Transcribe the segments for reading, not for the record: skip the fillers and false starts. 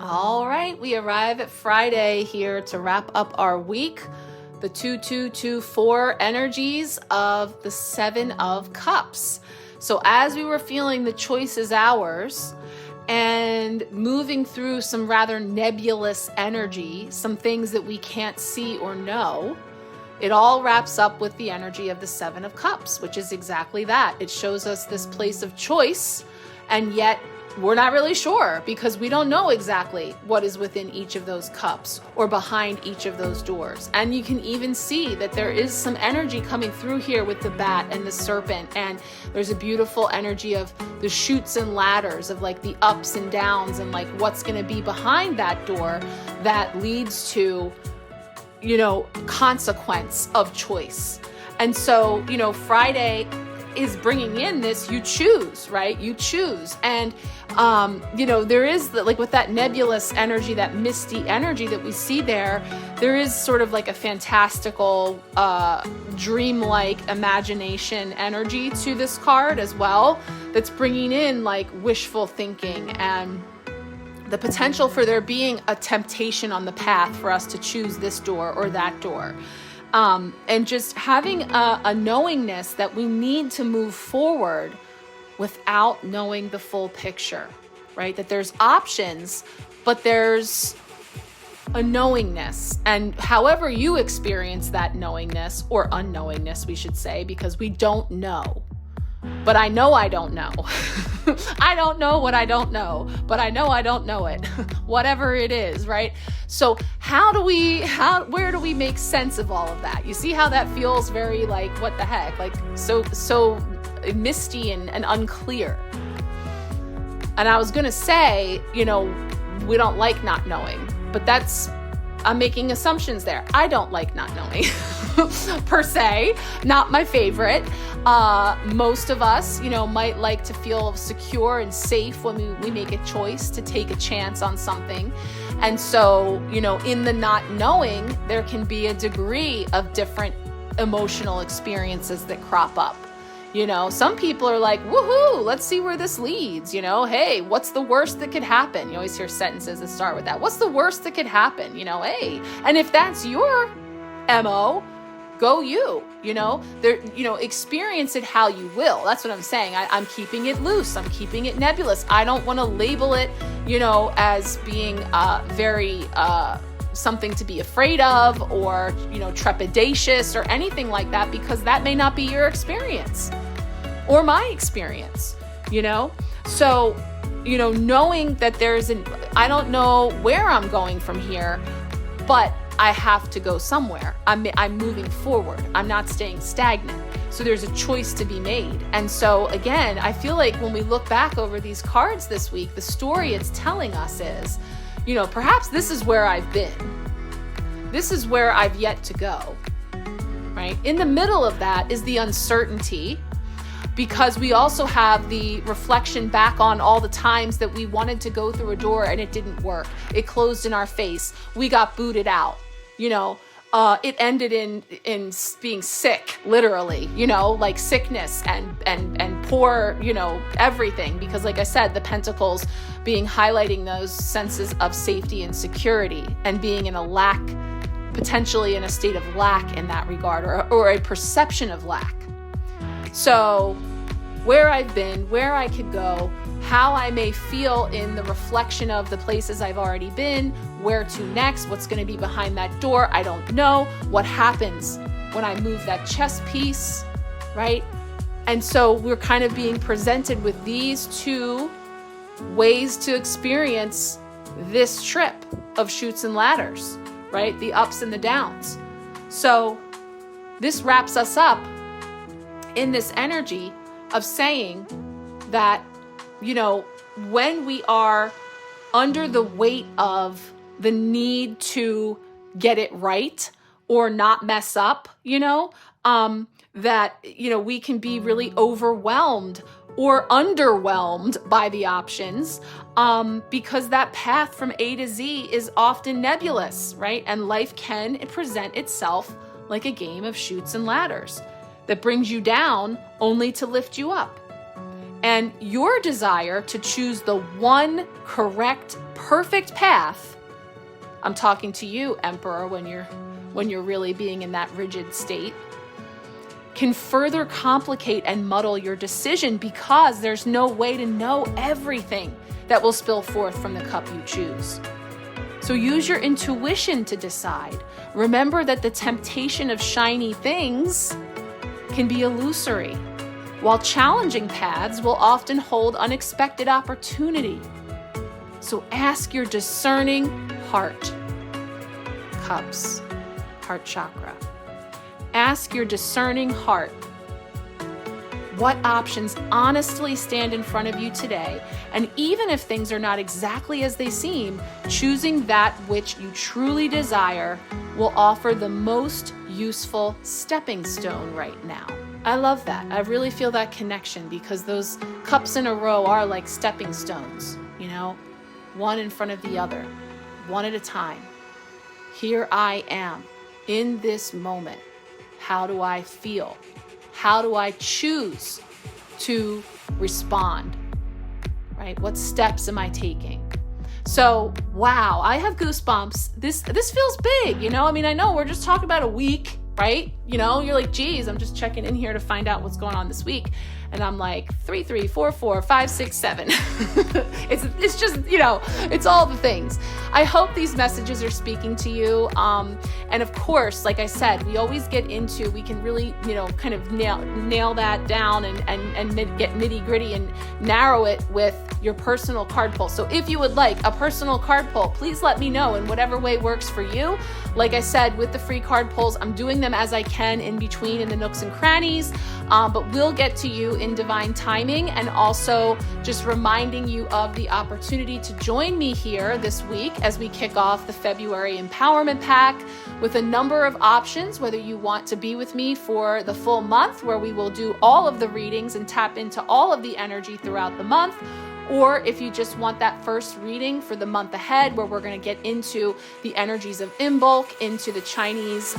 All right, we arrive at Friday here to wrap up our week, the 2-2-2-4 energies of the Seven of Cups. So as we were feeling the choice is ours and moving through some rather nebulous energy, some things that we can't see or know, it all wraps up with the energy of the Seven of Cups, which is exactly that. It shows us this place of choice, and yet we're not really sure because we don't know exactly what is within each of those cups or behind each of those doors. And you can even see that there is some energy coming through here with the bat and the serpent. And there's a beautiful energy of the chutes and ladders of like the ups and downs and like what's going to be behind that door that leads to, consequence of choice. And so, Friday is bringing in this, you choose, right? You choose. And, there is with that nebulous energy, that misty energy that we see there is sort of like a fantastical, dreamlike imagination energy to this card as well. That's bringing in like wishful thinking and the potential for there being a temptation on the path for us to choose this door or that door. And just having a knowingness that we need to move forward without knowing the full picture, right? That there's options, but there's a knowingness. And however you experience that knowingness or unknowingness, we should say, because we don't know. But I know I don't know. I don't know what I don't know, but I know I don't know it. Whatever it is, right? So where do we make sense of all of that? You see how that feels very like, what the heck? Like so misty and unclear. And I was going to say, we don't like not knowing, but I'm making assumptions there. I don't like not knowing per se, not my favorite. Most of us, might like to feel secure and safe when we make a choice to take a chance on something. And so, in the not knowing, there can be a degree of different emotional experiences that crop up. Some people are like, woohoo, let's see where this leads. Hey, what's the worst that could happen? You always hear sentences that start with that. What's the worst that could happen? Hey, and if that's your MO, go you, experience it how you will. That's what I'm saying. I'm keeping it loose. I'm keeping it nebulous. I don't want to label it, as being very something to be afraid of or, trepidatious or anything like that, because that may not be your experience or my experience, So, knowing that I don't know where I'm going from here, but I have to go somewhere. I'm moving forward. I'm not staying stagnant. So there's a choice to be made. And so again, I feel like when we look back over these cards this week, the story it's telling us is, perhaps this is where I've been. This is where I've yet to go, right? In the middle of that is the uncertainty, because we also have the reflection back on all the times that we wanted to go through a door and it didn't work. It closed in our face. We got booted out. It ended in being sick, literally, like sickness and poor, everything. Because like I said, the pentacles being highlighting those senses of safety and security and being in a lack, potentially in a state of lack in that regard, or a perception of lack. So where I've been, where I could go, how I may feel in the reflection of the places I've already been, where to next, what's going to be behind that door, I don't know. What happens when I move that chess piece, right? And so we're kind of being presented with these two ways to experience this trip of chutes and ladders, right? The ups and the downs. So this wraps us up in this energy of saying that, when we are under the weight of the need to get it right or not mess up, that, we can be really overwhelmed or underwhelmed by the options, because that path from A to Z is often nebulous, right? And life can present itself like a game of chutes and ladders that brings you down only to lift you up. And your desire to choose the one correct, perfect path, I'm talking to you, Emperor, when you're really being in that rigid state, can further complicate and muddle your decision because there's no way to know everything that will spill forth from the cup you choose. So use your intuition to decide. Remember that the temptation of shiny things can be illusory, while challenging paths will often hold unexpected opportunity. So ask your discerning heart. Cups, heart chakra. Ask your discerning heart what options honestly stand in front of you today. And even if things are not exactly as they seem, choosing that which you truly desire will offer the most useful stepping stone right now. I love that. I really feel that connection because those cups in a row are like stepping stones, you know, one in front of the other, one at a time. Here I am in this moment. How do I feel? How do I choose to respond? Right? What steps am I taking? So, wow, I have goosebumps. This feels big, you know? I mean, I know we're just talking about a week, right? You know, you're like, geez, I'm just checking in here to find out what's going on this week. And I'm like, 3, 3, 4, 4, 5, 6, 7. It's just, you know, it's all the things. I hope these messages are speaking to you. And of course, like I said, we always get into, we can really, you know, kind of nail that down and get nitty gritty and narrow it with your personal card pull. So if you would like a personal card pull, please let me know in whatever way works for you. Like I said, with the free card pulls, I'm doing them as I can in between in the nooks and crannies, but we'll get to you in divine timing, and also just reminding you of the opportunity to join me here this week as we kick off the February Empowerment Pack with a number of options, whether you want to be with me for the full month where we will do all of the readings and tap into all of the energy throughout the month, or if you just want that first reading for the month ahead where we're going to get into the energies of Imbolc, into the Chinese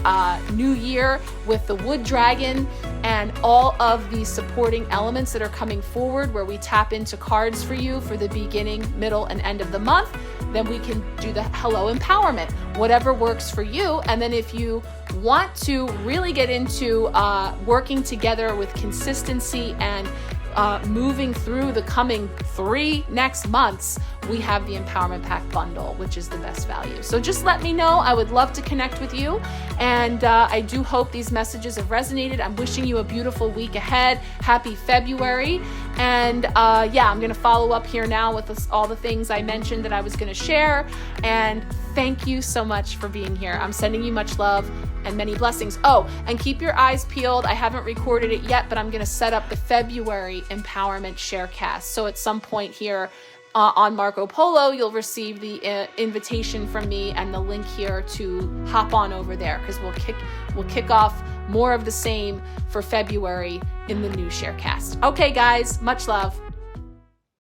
New Year with the wood dragon and all of the supporting elements that are coming forward where we tap into cards for you for the beginning, middle, and end of the month, then we can do the Hello Empowerment, whatever works for you. And then if you want to really get into working together with consistency and moving through the coming 3 next months, we have the Empowerment Pack bundle, which is the best value. So just let me know. I would love to connect with you. And I do hope these messages have resonated. I'm wishing you a beautiful week ahead. Happy February. And yeah, I'm going to follow up here now with all the things I mentioned that I was going to share. And thank you so much for being here. I'm sending you much love and many blessings. Oh, and keep your eyes peeled. I haven't recorded it yet, but I'm going to set up the February Empowerment Sharecast. So at some point here on Marco Polo, you'll receive the invitation from me and the link here to hop on over there, because we'll kick off more of the same for February in the new Sharecast. Okay, guys, much love.